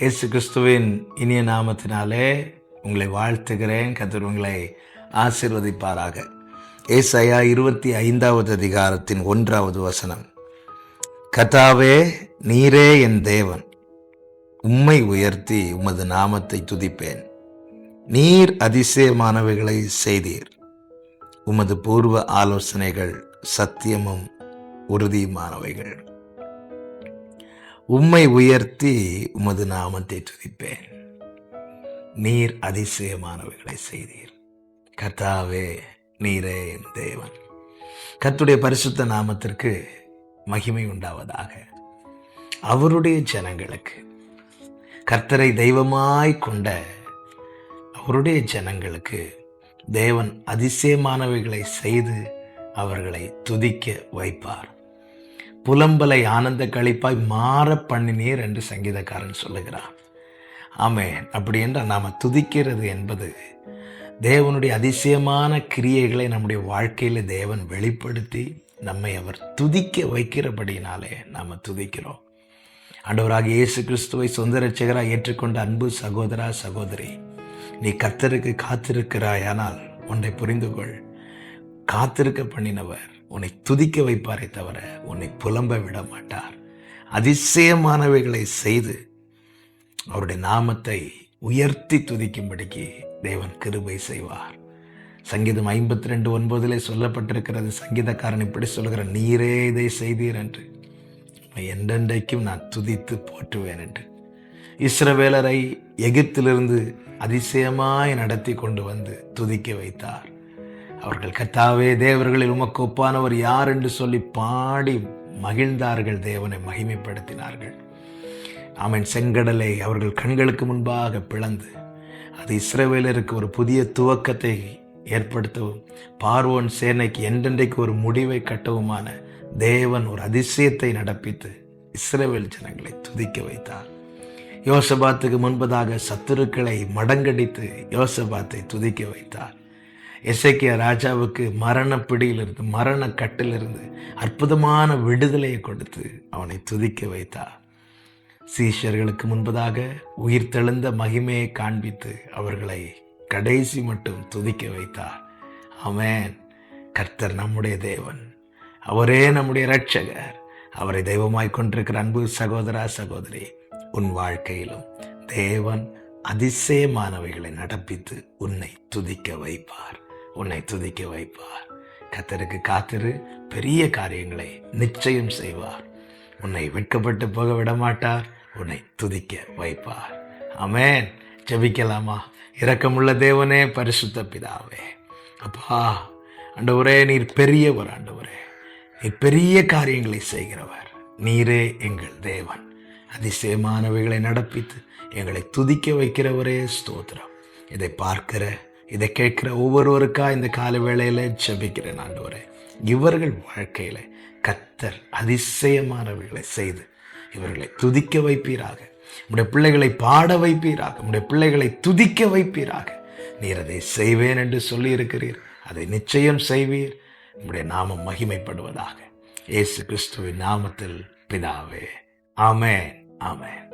இயேசு கிறிஸ்துவின் இனிய நாமத்தினாலே உங்களை வாழ்த்துகிறேன். கர்த்தர் உங்களை ஆசீர்வதிப்பாராக. ஏசாயா 25வது அதிகாரத்தின் 1வது வசனம். கர்த்தாவே, நீரே என் தேவன், உம்மை உயர்த்தி உமது நாமத்தை துதிப்பேன். நீர் அதிசயமானவைகளை செய்தீர். உமது பூர்வ ஆலோசனைகள் சத்தியமும் உறுதியுமானவைகள். உம்மை உயர்த்தி உமது நாமத்தை துதிப்பேன். நீர் அதிசயமானவைகளை செய்தீர். கர்த்தாவே, நீரே என் தேவன். கர்த்தருடைய பரிசுத்த நாமத்திற்கு மகிமை உண்டாவதாக. அவருடைய ஜனங்களுக்கு, கர்த்தரை தெய்வமாய் கொண்ட அவருடைய ஜனங்களுக்கு தேவன் அதிசயமானவைகளை செய்து அவர்களை துதிக்க வைப்பார். புலம்பலை ஆனந்த களிப்பாய் மாற பண்ணினீர் என்று சங்கீதக்காரன் சொல்லுகிறான். ஆமென். அப்படி என்றால் நாம துதிக்கிறது என்பது தேவனுடைய அதிசயமான கிரியைகளை நம்முடைய வாழ்க்கையில தேவன் வெளிப்படுத்தி நம்மை அவர் துதிக்க வைக்கிறபடினாலே நாம துதிக்கிறோம். ஆண்டவராகிய இயேசு கிறிஸ்துவை சொந்த இரட்சகராய் ஏற்றுக்கொண்ட அன்பு சகோதரா, சகோதரி, நீ கர்த்தருக்கு காத்திருக்கிறாயானால் ஒன்றை புரிந்து கொள். காத்திருக்க பண்ணினவர் உன்னை துதிக்க வைப்பாரே தவிர உன்னை புலம்ப விட மாட்டார். அதிசயமானவைகளை செய்து அவருடைய நாமத்தை உயர்த்தி துதிக்கும்படிக்கு தேவன் கிருபை செய்வார். சங்கீதம் 52:9 சொல்லப்பட்டிருக்கிறது. சங்கீதக்காரன் இப்படி சொல்லுகிற, நீரே இதை செய்தீர் என்று என்றென்றைக்கும் நான் துதித்து போற்றுவேன் என்று. இஸ்ரவேலரை எகிப்திலிருந்து அதிசயமாய் நடத்தி கொண்டு வந்து துதிக்க வைத்தார். அவர்கள் கர்த்தாவே, தேவர்களில் உமக்கு ஒப்பானவர் யார் என்று சொல்லி பாடி மகிழ்ந்தார்கள், தேவனை மகிமைப்படுத்தினார்கள். ஆமென். செங்கடலை அவர்கள் கண்களுக்கு முன்பாக பிளந்து அது இஸ்ரவேலருக்கு ஒரு புதிய துவக்கத்தை ஏற்படுத்தவும், பார்வோன் சேனைக்கு என்றென்றைக்கு ஒரு முடிவை கட்டவுமான தேவன் ஒரு அதிசயத்தை நடப்பித்து இஸ்ரவேல் ஜனங்களை துதிக்க வைத்தார். யோசபாத்துக்கு முன்பதாக சத்துருக்களை மடங்கடித்து யோசபாத்தை துதிக்க வைத்தார். எசேக்கியா ராஜாவுக்கு மரண பிடியிலிருந்து, மரண கட்டிலிருந்து அற்புதமான விடுதலையை கொடுத்து அவனை துதிக்க வைத்தார். சீஷர்களுக்கு முன்பதாக உயிர் தெழுந்த மகிமையை காண்பித்து அவர்களை கடைசி மட்டும் துதிக்க வைத்தார். ஆமென். கர்த்தர் நம்முடைய தேவன், அவரே நம்முடைய இரட்சகர். அவரை தெய்வமாய் கொண்டிருக்கிற அன்பு சகோதரா, சகோதரி, உன் வாழ்க்கையிலும் தேவன் அதிசயமானவைகளை நடப்பித்து உன்னை துதிக்க வைப்பார். உன்னை துதிக்க வைப்பார். கர்த்தருக்கு காத்திரு, பெரிய காரியங்களை நிச்சயம் செய்வார். உன்னை வெட்கப்பட்டு போக விடமாட்டார். உன்னை துதிக்க வைப்பார். ஆமென். ஜெபிக்கலாமா? இரக்கமுள்ள தேவனே, பரிசுத்த பிதாவே, அப்பா, ஆண்டவரே, நீர் பெரியவர். ஆண்டவரே, நீர் பெரிய காரியங்களை செய்கிறவர். நீரே எங்கள் தேவன். அதிசயமானவைகளை நடப்பித்து எங்களை துதிக்க வைக்கிறவரே, ஸ்தோத்திரம். இதை பார்க்கிற, இதை கேட்கிற ஒவ்வொருவருக்கா இந்த கால வேளையில ஜெபிக்கிறேன். ஆண்டவரே, இவர்கள் வாழ்க்கையில கர்த்தர் அதிசயமானவைகளை செய்து இவர்களை துதிக்க வைப்பீராக. உடைய பிள்ளைகளை பாட வைப்பீராக. உடைய பிள்ளைகளை துதிக்க வைப்பீராக. நீர் அதை செய்வேன் என்று சொல்லி இருக்கிறீர். அதை நிச்சயம் செய்வீர். உடைய நாமம் மகிமைப்படுவதாக. இயேசு கிறிஸ்துவின் நாமத்தில் பிதாவே. ஆமென். ஆமென்.